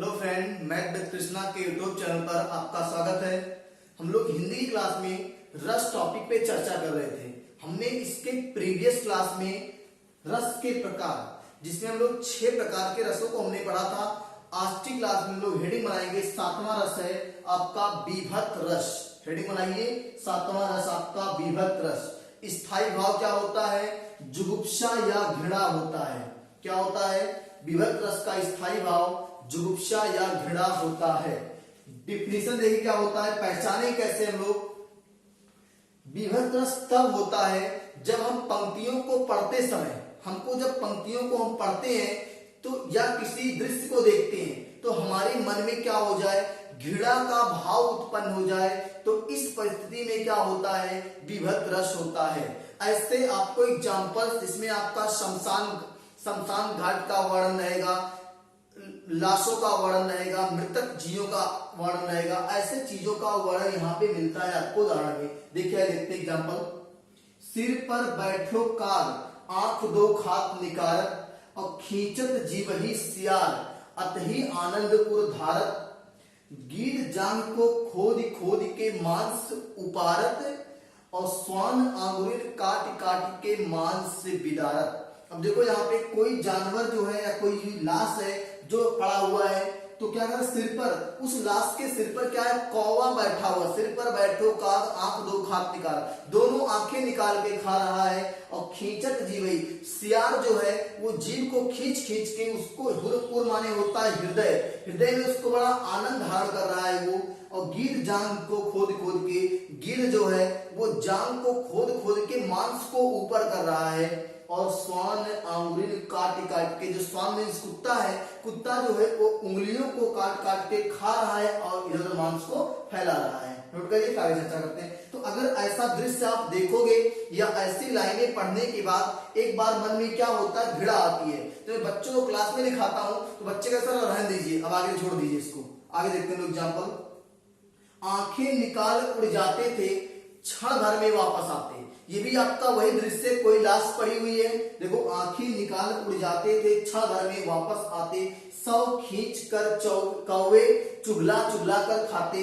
Hello friend, math with Krishna के YouTube channel पर आपका स्वागत है। हम लोग हिंदी की क्लास में रस टॉपिक पे चर्चा कर रहे थे। हमने इसके प्रीवियस क्लास में रस के प्रकार, जिसमें हम लोग 6 प्रकार के रसों को हमने पढ़ा था। आज की क्लास में हम लोग हेडिंग बनाएंगे, 7वां रस है आपका विभक्त रस। हेडिंग बनाइए, 7वां रस आपका विभक्त रस। स्थायी भाव क्या होता है? जुगुप्सा या घृणा होता है। क्या होता है? विभक्त रस का स्थायी भाव जुगुप्सा या घृणा होता है। डिफिनेशन देखिए क्या होता है, पहचाने कैसे हम लोग। विभक्त रस तब होता है जब हम पंक्तियों को पढ़ते समय, जब पंक्तियों को हम पढ़ते हैं तो या किसी दृश्य को देखते हैं तो हमारे मन में क्या हो जाए, घृणा का भाव उत्पन्न हो जाए। तो इस परिस्थिति में क्या होता है, विभक्त रस होता है। ऐसे आपको एग्जाम्पल जिसमें आपका शमशान घाट का वर्णन रहेगा, लाशों का वर्णन रहेगा, मृतक जीवों का वर्णन रहेगा, ऐसे चीजों का वर्णन यहाँ पे मिलता है आपको उदाहरण में। देखिए देखते एग्जाम्पल। सिर पर बैठो काल, आंख दो खात निकारत, और खींचत जीवही सियार, अतही आनंदपुर धारत। गीत जांग को खोद खोद के मांस उपारत, और स्वान आंगुरिन काट काट के मांस से बिदारत। अब देखो यहाँ पे कोई जानवर जो है या कोई लाश है जो पड़ा हुआ है, तो क्या कर सिर पर, उस लाश के सिर पर क्या है, कौवा बैठा हुआ। सिर पर बैठो काग, आंख दो खात निकाल, दोनों आंखें निकाल के खा रहा है। और खींचत जीवई, सियार जो है वो जीव को खींच खींच के उसको, हुरपुर माने होता है हृदय, हृदय में उसको बड़ा आनंद धारण कर रहा है वो। और गिर जांग को खोद खोद के, गिर जो है वो जांग को खोद खोद के मांस को ऊपर कर रहा है। और स्वान आंगुरिन काट काट के, जो स्वान मीन्स कुत्ता है, कुत्ता जो है वो उंगलियों को काट काट के खा रहा है और इधर मांस को फैला रहा है। नोट करिए, आगे चर्चा करते हैं। तो अगर ऐसा दृश्य आप देखोगे या ऐसी लाइनें पढ़ने के बाद एक बार मन में क्या होता है, घृणा आती है। तो मैं बच्चों को क्लास में लिखाता हूं तो बच्चे का सर रहने दीजिए, अब आगे छोड़ दीजिए इसको। आगे देखते हैं एग्जाम्पल। आंखें निकाल उड़ जाते थे, क्षण भर में वापस आते। ये भी आपका वही दृश्य, कोई लाश पड़ी हुई है, देखो आंखें निकाल उड़ जाते थे, क्षण भर में वापस आते। सौ खींच कर कौवे चुगला चुगला कर खाते,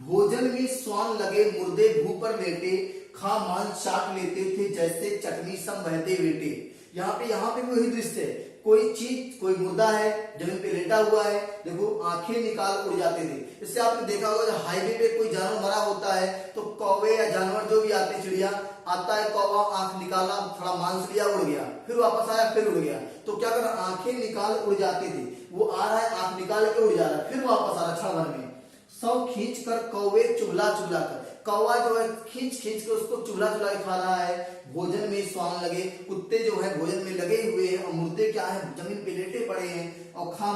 भोजन में स्वान लगे मुर्दे भू पर लेटे, खा मांस चाट लेते थे जैसे चटनी सम बहते बेटे। यहाँ पे वही दृश्य है, कोई चीज, कोई मुर्दा है जमीन पे लेटा हुआ है, देखो आंखें निकाल उड़ जाते थे। इससे आपने देखा होगा जब हाईवे पे कोई जानवर मरा होता है तो कौवे या जानवर जो भी आते हैं, चिड़िया आता है, कौवा आंख निकाला, थोड़ा मांस लिया, उड़ गया, फिर वापस आया, फिर उड़ गया। तो क्या कर रहा, आंखें निकाल उड़ जाते थे, वो आ रहा है आंख निकाल के उड़ जा रहा है, फिर वापस आ रहा है क्षण भर में। सौ खींच कर कौवे चुगला चुगला कर, कौवा जो है खींच खींच के उसको चुगला चुगला के खा रहा है। भोजन में स्वान लगे, कुत्ते जो है भोजन में लगे हुए हैं, और मुर्दे क्या है जमीन पे लेटे पड़े हैं। और खा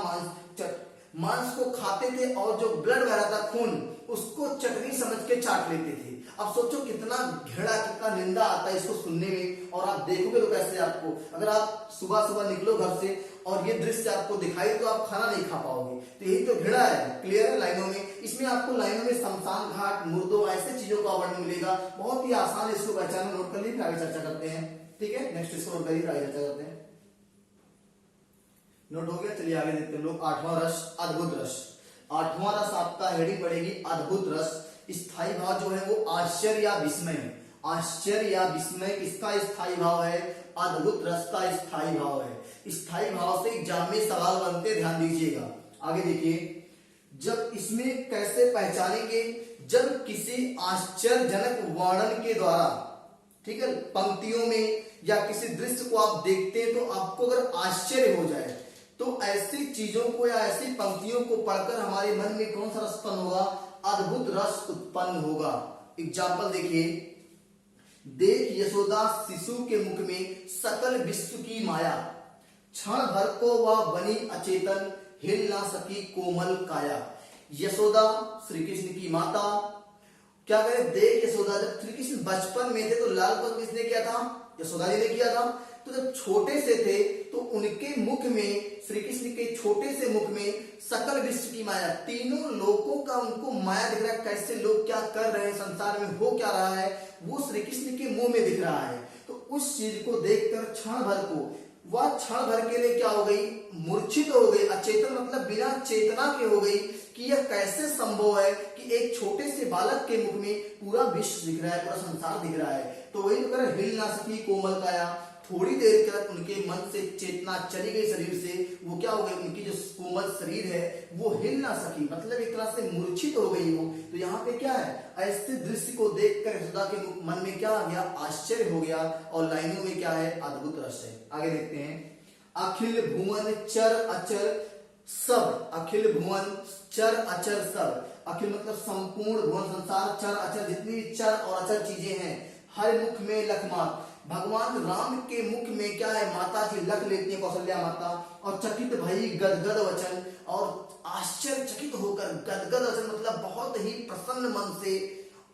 मांस को खाते थे, और जो ब्लड बह रहा था खून, उसको चटनी समझ के चाट लेते थे। अब सोचो कितना घृणा, कितना निंदा आता है इसको सुनने में। और आप देखोगे तो कैसे, आपको अगर आप सुबह सुबह निकलो घर से और ये दृश्य आपको दिखाई तो आप खाना नहीं खा पाओगे। तो यही तो घृणा है। क्लियर है लाइनों में? इसमें आपको लाइनों में शमशान घाट, मुर्दों, ऐसे चीजों का वर्णन मिलेगा। बहुत ही आसान है, इसको पहचान नोट कर लीजिए, फिर आगे चर्चा करते हैं। ठीक है, नेक्स्ट इसको नोट करिए, आगे चर्चा करते हैं। नोट हो गया, चलिए आगे देखते हैं लोग। 8वां रस, अद्भुत रस। 8वां रस आपका हेडिंग पड़ेगी अद्भुत रस। स्थायी भाव जो है वो आश्चर्य या विस्मय। आश्चर्य या विस्मय किसका स्थायी भाव है? अद्भुत रस का स्थायी भाव है। स्थायी भाव से एग्जाम में सवाल बनते, ध्यान दीजिएगा। आगे देखिए, जब इसमें कैसे पहचानेंगे, जब किसी आश्चर्यजनक वर्णन के द्वारा, ठीक है, पंक्तियों में या किसी दृश्य को आप देखते हैं तो आपको अगर आश्चर्य हो जाए, तो ऐसी चीजों को या ऐसी पंक्तियों को पढ़कर हमारे मन में कौन सा रस उत्पन्न होगा? अद्भुत रस उत्पन्न होगा। एग्जाम्पल देखिए। देख यशोदा शिशु के मुख में सकल विश्व की माया, क्षण भर को वह बनी अचेतन, हिल ना सकी कोमल काया। यशोदा श्री कृष्ण की माता क्या करे, देख यशोदा, जब श्री कृष्ण बचपन में थे तो लाल पन किसने किया था? यशोदा जी ने किया था। तो जब छोटे से थे तो उनके मुख में, श्री कृष्ण के छोटे से मुख में सकल विश्व की माया, तीनों लोगों का उनको माया दिख रहा है, कैसे लोग क्या कर रहे हैं, संसार में हो क्या रहा है, वो श्री कृष्ण के मुंह में दिख रहा है। तो उस चीज को देखकर क्षण भर को वह क्षण भर के लिए क्या हो गई, मूर्छित हो गई, अचेतन मतलब बिना चेतना के हो गई कि यह कैसे संभव है कि एक छोटे से बालक के मुख में पूरा विश्व दिख रहा है, पूरा संसार दिख रहा है। तो वही तो कह रहा, हिल ना सकी कोमल काया, थोड़ी देर तक उनके मन से चेतना चली गई शरीर से, वो क्या हो गई, उनकी जो कोमल शरीर है वो हिल ना सकी, मतलब एक तरह से मूर्छित हो गई वो। तो यहाँ पे क्या है, ऐसे दृश्य को देखकर यशोदा के मन में क्या आ गया, आश्चर्य हो गया, और लाइनों में क्या है, अद्भुत रस है। आगे देखते हैं, अखिल भुवन चर अचर सब, अखिल भुवन चर अचर सब, अखिल मतलब संपूर्ण भुवन संसार, चर अचर जितनी भी चर और अचर चीजें हैं, हर मुख में लखमात, भगवान राम के मुख में क्या है, माता जी लख लेती है कौशल्या माता, और चकित भई गदगद वचन, और आश्चर्यचकित होकर, गदगद वचन मतलब बहुत ही प्रसन्न मन से,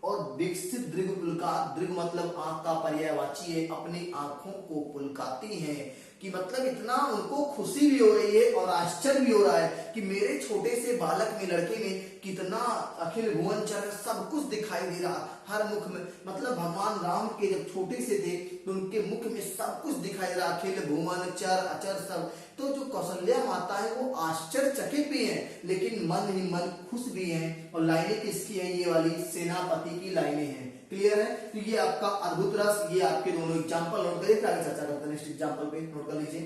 और विकसित दृग पुलकात, दृग मतलब आंख का पर्यायवाची है, अपनी आंखों को पुलकाती हैं, कि मतलब इतना उनको खुशी भी हो रही है और आश्चर्य भी हो रहा है कि मेरे छोटे से बालक में, लड़के में कितना अखिल भुवन चर सब कुछ दिखाई दे रहा, हर मुख में, मतलब भगवान राम के जब छोटे से थे तो उनके मुख में सब कुछ दिखाई दे रहा, अखिल भुवन चर अचर सब। तो जो कौशल्या माता है वो आश्चर्यचकित भी है, लेकिन मन ही मन खुश भी है, और लाइनें किसकी है, ये वाली सेनापति की लाइनें हैं। क्लियर है? तो ये आपका अद्भुत रस, ये आपके दोनों एग्जाम्पल नोट करिए, आगे चर्चा करते हैं नेक्स्ट एग्जाम्पल पे, नोट कर लीजिए।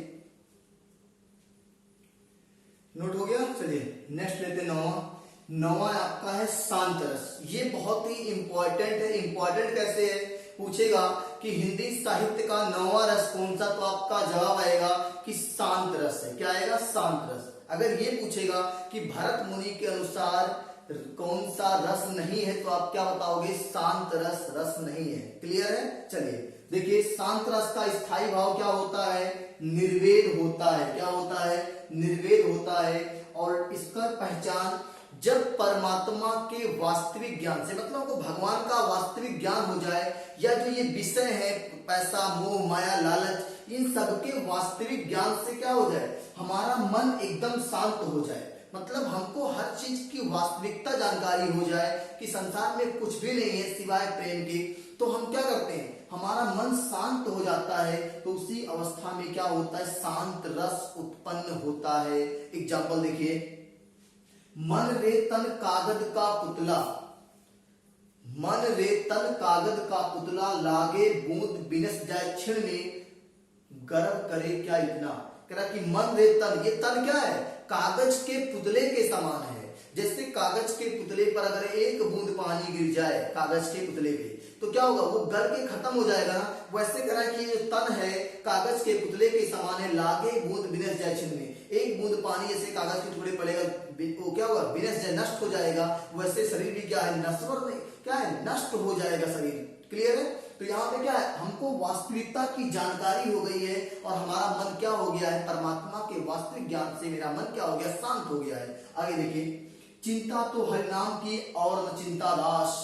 नोट हो गया, चलिए नेक्स्ट लेते हैं नौवा आपका है शांत रस। ये बहुत ही इंपॉर्टेंट है। इंपॉर्टेंट कैसे है, पूछेगा कि हिंदी साहित्य का नौवा रस कौन सा, तो आपका जवाब आएगा कि शांत रस है। क्या आएगा, शांत रस। अगर ये पूछेगा कि भरत मुनि के अनुसार कौन सा रस नहीं है, तो आप क्या बताओगे, शांत रस, रस नहीं है। क्लियर है? चलिए देखिए, शांत रस का स्थायी भाव क्या होता है, निर्वेद होता है। क्या होता है, निर्वेद होता है। और इसका पहचान जब परमात्मा के वास्तविक ज्ञान से, मतलब को भगवान का वास्तविक ज्ञान हो जाए, या जो ये विषय है पैसा मोह माया लालच, इन सबके वास्तविक ज्ञान से क्या हो जाए, हमारा मन एकदम शांत हो जाए, मतलब हमको हर चीज की वास्तविकता जानकारी हो जाए कि संसार में कुछ भी नहीं है सिवाय प्रेम के, तो हम क्या करते हैं, हमारा मन शांत हो जाता है। तो उसी अवस्था में क्या होता है, शांत रस उत्पन्न होता है। एग्जाम्पल देखिए, मन रे तन कागज का पुतला, मन रे तन कागज का पुतला, लागे बूंद बिनस जाए क्षण में, गर्व करे क्या इतना। कह रहा कि मन रे तन, ये तन क्या है, कागज के पुतले के समान है। जैसे कागज के पुतले पर अगर एक बूंद पानी गिर जाए कागज के पुतले पे, तो क्या होगा, वो गल के खत्म हो जाएगा ना। वैसे कह रहा है कि ये तन है कागज के पुतले के समान है, लागे बूंद बिनस जाए क्षण में, एक बूंद पानी ऐसे कागज के टुकड़े पड़ेगा, वो क्या होगा, बिनस जाए, नष्ट हो जाएगा। वैसे शरीर भी क्या है, नश्वर नहीं, क्या है, नष्ट हो जाएगा शरीर। क्लियर है? तो यहाँ पे क्या है, हमको वास्तविकता की जानकारी हो गई है, और हमारा मन क्या हो गया है, परमात्मा के वास्तविक ज्ञान से मेरा मन क्या हो गया, शांत हो गया है। आगे देखिए, चिंता तो हरिनाम की और न चिंता दास,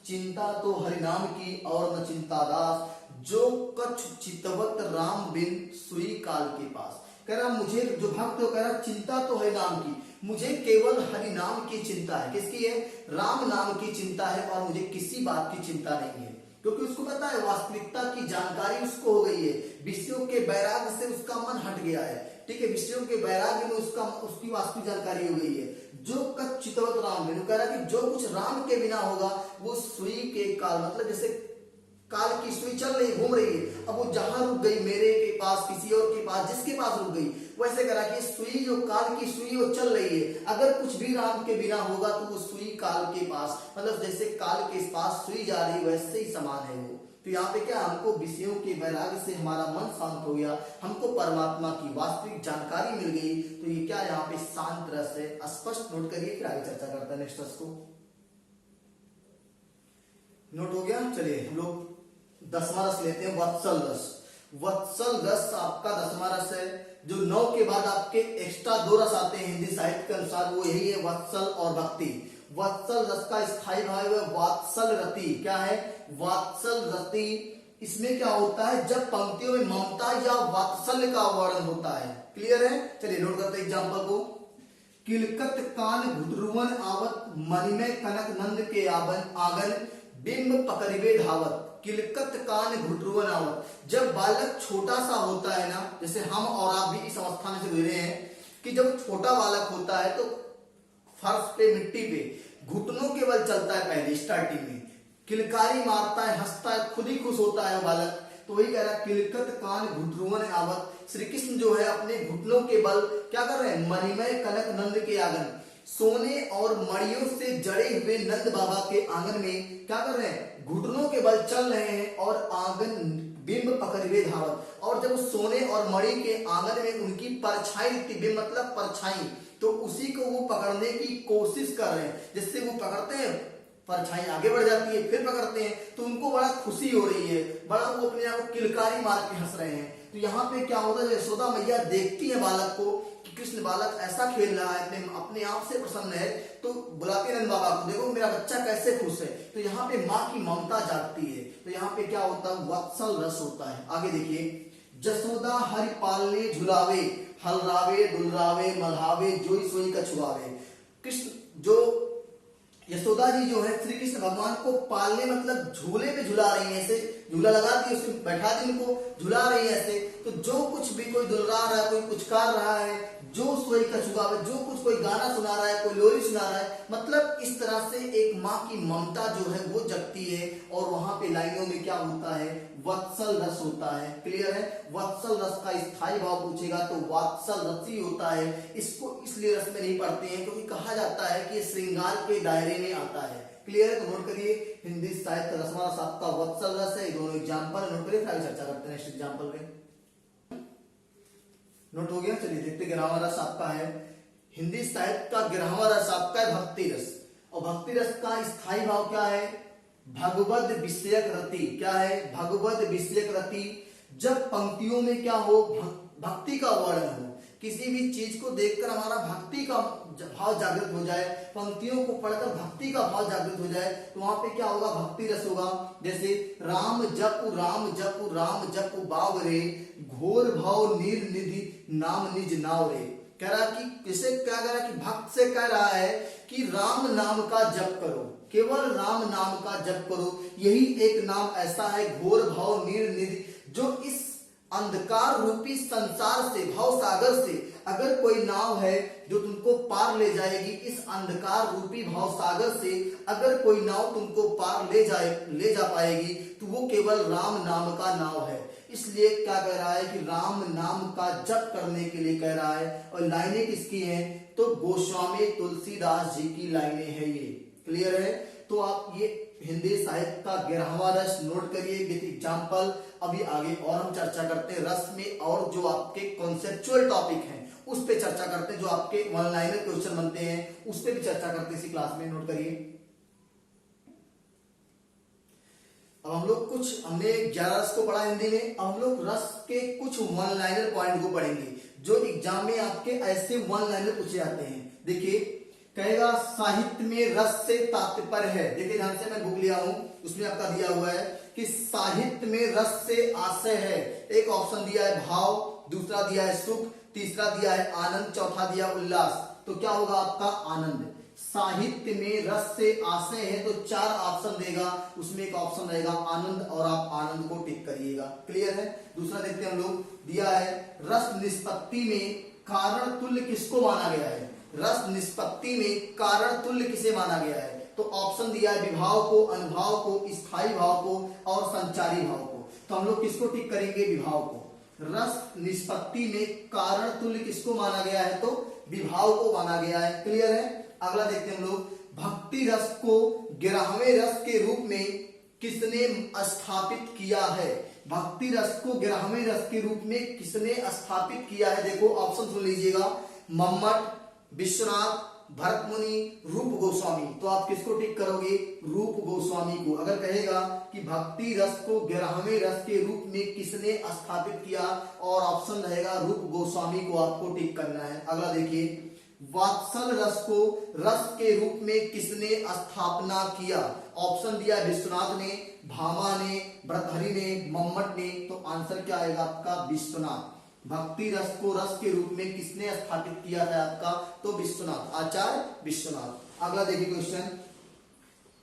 चिंता तो हरिनाम की और न चिंता दास, जो कछ चितवत राम बिन सुई काल के पास। कह रहा मुझे जो भक्त हो, कह रहा चिंता तो है नाम की, मुझे केवल हरि नाम की चिंता है। किसकी है, राम नाम की चिंता है, और मुझे किसी बात की चिंता नहीं है, क्योंकि उसको पता है वास्तविकता की जानकारी उसको हो गई है। विषयों के वैराग्य से उसका मन हट गया है। ठीक है, विषयों के वैराग्य में उसकी वास्तविक जानकारी हो गई है। जो कच्छ चितवत राम बिन, कह रहा कि जो कुछ राम के बिना होगा वो सुई के काल, मतलब जैसे काल की सुई चल रही, घूम रही है, अब वो जहां रुक गई, मेरे के पास, किसी और के पास, जिसके पास रुक गई, वैसे कह रहा कि सुई जो काल की सुई वो चल रही है, अगर कुछ भी राम के बिना होगा तो वो सुई काल के पास, मतलब जैसे काल के पास सुई जा रही वैसे ही समान है वो। तो यहाँ पे क्या, हमको विषयों के वैराग्य से हमारा मन शांत हो गया, हमको परमात्मा की वास्तविक जानकारी मिल गई। तो ये क्या यहाँ पे शांत रस है, स्पष्ट नोट करिए, फिर आगे चर्चा करते हैं नेक्स्ट रस को। नोट हो गया? चलिए हम लोग 10वां रस लेते हैं, वत्सल रस। वत्सल रस आपका 10वां रस है। जो 9 के बाद आपके एक्स्ट्रा 2 रस आते हैं हिंदी साहित्य के अनुसार, वो यही है, वत्सल और भक्ति। वत्सल रस का स्थायी भाव है वात्सल रति। क्या है, वात्सल रति। इसमें क्या होता है, जब पंक्तियों में ममता या वात्सल्य का वर्णन होता है। क्लियर है? चलिए नोट करते हैं एग्जाम्पल को। किलकत कान घुटरुवन आवत, मणिमय कनक नंद के आंगन, बिंब पकड़िबे धावत। किलकत कान घुटरुवन आवत। जब बालक छोटा सा होता है ना, जैसे हम और आप भी इस अवस्था में से गुजरे हैं कि जब छोटा बालक होता है तो फर्श पे, मिट्टी पे घुटनों के बल चलता है पहले स्टार्टिंग में, किलकारी मारता है, हंसता है, खुद ही खुश होता है बालक। तो वही कह रहा है किलकत कान घुटरुवन आवत। श्री कृष्ण जो है अपने घुटनों के बल क्या कर रहे हैं, मणिमय कनक नंद के आंगन, सोने और मणियों से जड़े हुए नंद बाबा के आंगन में क्या कर रहे हैं, घुटनों के बल चल रहे हैं और आंगन बिंब पकड़े धावत। और जब सोने और मणि के आंगन में उनकी परछाई दिखती, बिंब मतलब परछाई, तो उसी को वो पकड़ने की कोशिश कर रहे हैं। जिससे वो पकड़ते हैं, परछाई आगे बढ़ जाती है, फिर पकड़ते हैं, तो उनको बड़ा खुशी हो रही है, बड़ा वो अपने आप को किलकारी मार के हंस रहे हैं। तो यहाँ पे क्या होता है, यशोदा मैया देखती है बालक को कि कृष्ण बालक ऐसा खेल रहा है, अपने आप से प्रसन्न है, तो बुलाते नंद बाबा को, देखो मेरा बच्चा कैसे खुश है। तो यहाँ पे माँ की ममता जागती है। तो यहाँ पे क्या होता है, वत्सल रस होता है। आगे देखिए, जसोदा हरि पालने झुलावे, हलरावे दुलरावे मल्हावे, जोई सोई कछुआवे। कृष्ण जो यशोदा जी जो है श्री कृष्ण भगवान को पालने मतलब झूले पे झुला रही है, ऐसे झूला लगा दी, उसमें बैठा दी, उनको झुला रही है ऐसे। तो जो कुछ भी कोई दुलरा रहा है, कोई पुचकार रहा है, जो सोई कछुआवे, जो कुछ कोई गाना सुना रहा है, कोई लोरी सुना रहा है, मतलब इस तरह से एक माँ की ममता जो है वो जगती है। और वहां पे लाइनों में क्या होता है, वत्सल रस होता है। क्लियर है, वत्सल रस का स्थायी भाव पूछेगा तो वात्सल रस ही होता है। इसको इसलिए रस में नहीं पढ़ते हैं क्योंकि कहा जाता है कि ये श्रृंगार के दायरे में आता है। क्लियर है, तो नोट करिए, हिंदी साहित्य रसमारस आपका वत्सल रस है। दोनों एग्जाम्पल नोट करिए, फिर आगे चर्चा करते हैं नेक्स्ट एग्जाम्पल पे। नोट हो गया, चलिए देखते। 11वां रस आपका है हिंदी साहित्य का 11वां रस आपका है भक्ति रस। और भक्ति रस का स्थायी भाव क्या है, भगवद विषयक रति। क्या है, भगवद विषयक रति। जब पंक्तियों में क्या हो, भक्ति का वर्णन हो, किसी भी चीज को देखकर हमारा भक्ति का भाव जागृत हो जाए, पंक्तियों को पढ़कर भक्ति का भाव जागृत हो जाए, तो वहां पे क्या होगा, भक्ति रस होगा। जैसे राम जपु राम जपु राम जपु बावरे, घोर भाव निर्निधि नाम निज नाव रे। कह रहा कि किसे क्या कह रहा कि भक्त से कह रहा है कि राम नाम का जप करो, केवल राम नाम का जप करो। यही एक नाम ऐसा है, घोर भाव निर्निधि, जो इस अंधकार रूपी संसार से, भाव सागर से अगर कोई नाव है जो तुमको पार ले जाएगी, इस अंधकार रूपी भाव सागर से अगर कोई नाव तुमको पार ले जा पाएगी, तो वो केवल राम नाम का नाव है। इसलिए क्या कह रहा है कि राम नाम का जप करने के लिए कह रहा है। और लाइनें किसकी हैं, तो गोस्वामी तुलसीदास जी की लाइनें हैं ये। क्लियर है, तो आप ये हिंदी साहित्य का 11वां रस नोट करिए विद एग्जाम्पल। अभी आगे और हम चर्चा करते हैं रस में, और जो आपके कॉन्सेप्चुअल टॉपिक हैं उस पे चर्चा करते हैं, जो आपके वन लाइनर क्वेश्चन बनते हैं उस पे भी चर्चा करते हैं इसी क्लास में। नोट करिए, अब हम लोग कुछ, हमने 11 रस को पढ़ा हिंदी में, अब हम लोग रस के कुछ वन लाइनर पॉइंट को पढ़ेंगे जो एग्जाम में आपके ऐसे वन लाइनर पूछे जाते हैं। देखिए, कहेगा साहित्य में रस से तात्पर्य है। देखिए ध्यान से, मैं बुक लिया हूं, उसमें आपका दिया हुआ है कि साहित्य में रस से आशय है। एक ऑप्शन दिया है भाव, दूसरा दिया है सुख, तीसरा दिया है आनंद, चौथा दिया उल्लास। तो क्या होगा आपका आनंद। साहित्य में रस से आशय है तो 4 ऑप्शन देगा, उसमें एक ऑप्शन रहेगा आनंद, और आप आनंद को टिक करिएगा। क्लियर है। दूसरा देखते हैं हम लोग, दिया है रस निष्पत्ति में कारण तुल्य किसको माना गया है। रस निष्पत्ति में कारण तुल्य किसे माना गया है, तो ऑप्शन दिया है विभाव को, अनुभाव को, स्थायी भाव को और संचारी भाव को। तो हम लोग किसको टिक करेंगे, विभाव को। रस निष्पत्ति में कारण तुल्य किसको माना गया है, तो विभाव को माना गया है। क्लियर है। अगला देखते हैं हम लोग, भक्ति रस को 11वें रस के रूप में किसने स्थापित किया है। भक्ति रस को 11वें रस के रूप में किसने स्थापित किया है। देखो ऑप्शन सुन लीजिएगा, मम्मट, विश्वनाथ, भरत मुनि, रूप गोस्वामी। तो आप किसको टिक करोगे, रूप गोस्वामी को। अगर कहेगा कि भक्ति रस को 11वें रस के रूप में किसने स्थापित किया, और ऑप्शन रहेगा रूप गोस्वामी को आपको टिक करना है। अगला देखिए, वात्सल रस को रस के रूप में किसने स्थापना किया। ऑप्शन दिया विश्वनाथ ने, भामा ने, भर्तृहरि ने, मम्मट ने। तो आंसर क्या आएगा आपका, विश्वनाथ। भक्ति रस को रस के रूप में किसने स्थापित किया था आपका, तो विश्वनाथ, आचार्य विश्वनाथ। अगला देखिए क्वेश्चन,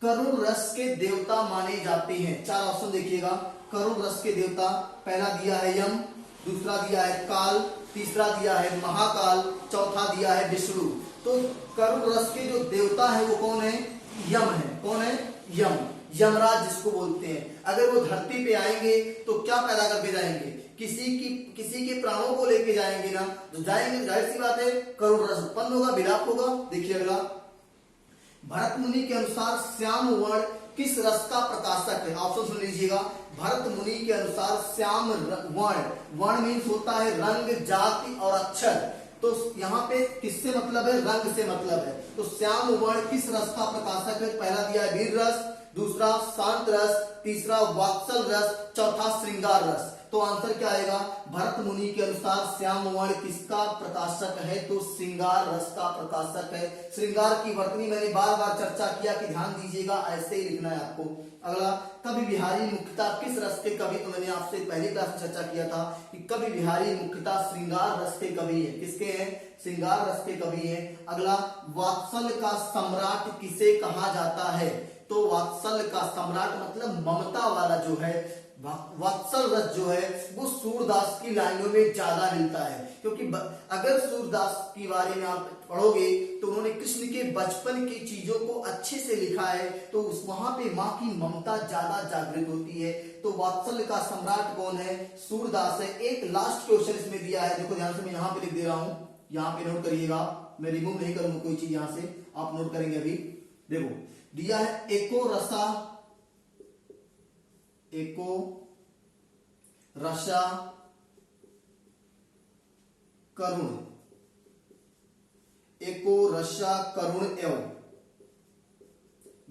करुण रस के देवता माने जाते हैं। चार ऑप्शन देखिएगा। करुण रस के देवता, पहला दिया है यम, दूसरा दिया है काल, तीसरा दिया है महाकाल, चौथा दिया है विष्णु। तो करुण रस के जो देवता है वो कौन है? यम है। कौन है? यम, यमराज जिसको बोलते हैं। अगर वो धरती पे आएंगे तो क्या पैदा करके जाएंगे? किसी के प्राणों को लेके जाएंगे ना, तो जाएंगे, जाहिर सी बात है करुण रस उत्पन्न होगा, विलाप होगा। देखिए अगला, भरत मुनि के अनुसार श्याम वर्ण किस रस का प्रकाशक है? ऑप्शन सुन लीजिएगा। भरत मुनि के अनुसार श्याम वर्ण मीन्स होता है रंग, जाति और अक्षर। तो यहाँ पे किससे मतलब है? रंग से मतलब है। तो श्याम वर्ण किस रस का प्रकाशक है? पहला दिया है वीर रस, दूसरा शांत रस, तीसरा वात्सल रस, चौथा श्रृंगार रस। तो आंसर क्या आएगा? भरत मुनि के अनुसार श्याम वर्ण किसका प्रकाशक है? तो श्रृंगार रस का प्रकाशक है। श्रृंगार की वर्तनी मैंने बार बार चर्चा किया कि ध्यान दीजिएगा, ऐसे ही लिखना है आपको। अगला, कवि बिहारी मुख्यतः किस रस के कवि? तो मैंने आपसे पहली क्लास में चर्चा किया था कि कवि बिहारी मुख्यतः श्रृंगार रस के कवि है। किसके हैं? श्रृंगार रस के कवि है। अगला, वात्सल का सम्राट किसे कहा जाता है? तो वात्सल का सम्राट मतलब ममता वाला जो है, वात्सल रस जो है वो सूरदास की लाइनों में ज्यादा मिलता है। क्योंकि अगर सूरदास के बारे में आप पढ़ोगे तो उन्होंने कृष्ण के बचपन की चीजों को अच्छे से लिखा है, तो वहां पे माँ की ममता ज्यादा जागृत होती है। तो वात्सल का सम्राट कौन है? सूरदास है। एक लास्ट क्वेश्चन इसमें दिया है, देखो ध्यान से, मैं यहाँ पे लिख दे रहा हूं, यहाँ पे नोट करिएगा, मैं रिमूव नहीं करूंगा कोई चीज, यहाँ से आप नोट करेंगे। अभी देखो दिया है एको रसा करुण, एको रसा करुण एवं,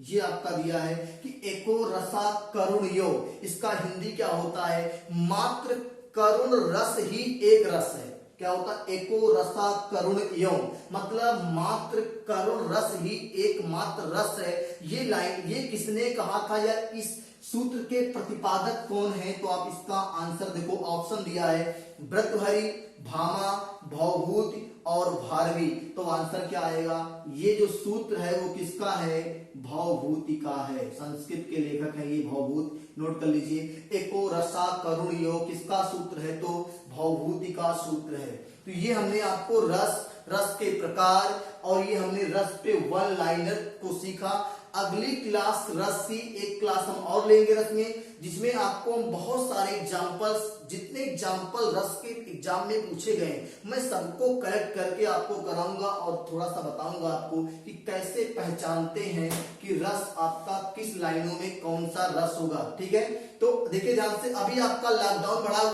ये आपका दिया है कि एको रसा करुण यो, इसका हिंदी क्या होता है? मात्र करुण रस ही एक रस है। क्या होता है? एको रसा करुण यो, मतलब मात्र करुण रस ही एकमात्र रस है। ये लाइन ये किसने कहा था, या इस सूत्र के प्रतिपादक कौन है? तो आप इसका आंसर देखो, ऑप्शन दिया है भर्तृहरि, भामा, भवभूति और भारवी। तो आंसर क्या आएगा? ये जो सूत्र है वो किसका है? भवभूति का है। संस्कृत के लेखक है ये भवभूत, नोट कर लीजिए। एको रसा करुण यो किसका सूत्र है? तो भवभूति का सूत्र है। तो ये हमने आपको रस के प्रकार और ये हमने रस पे वन लाइनर को सीखा। अगली क्लास रस की एक क्लास हम और लेंगे रस में, जिसमें आपको हम बहुत सारे एग्जाम्पल्स, जितने एग्जाम्पल रस के एग्जाम में पूछे गए मैं सबको कलेक्ट करके आपको कराऊंगा और थोड़ा सा बताऊंगा आपको कि कैसे पहचानते हैं कि रस आपका किस लाइनों में कौन सा रस होगा। ठीक है, तो देखिए ध्यान से, अभी आपका लॉकडाउन बढ़ा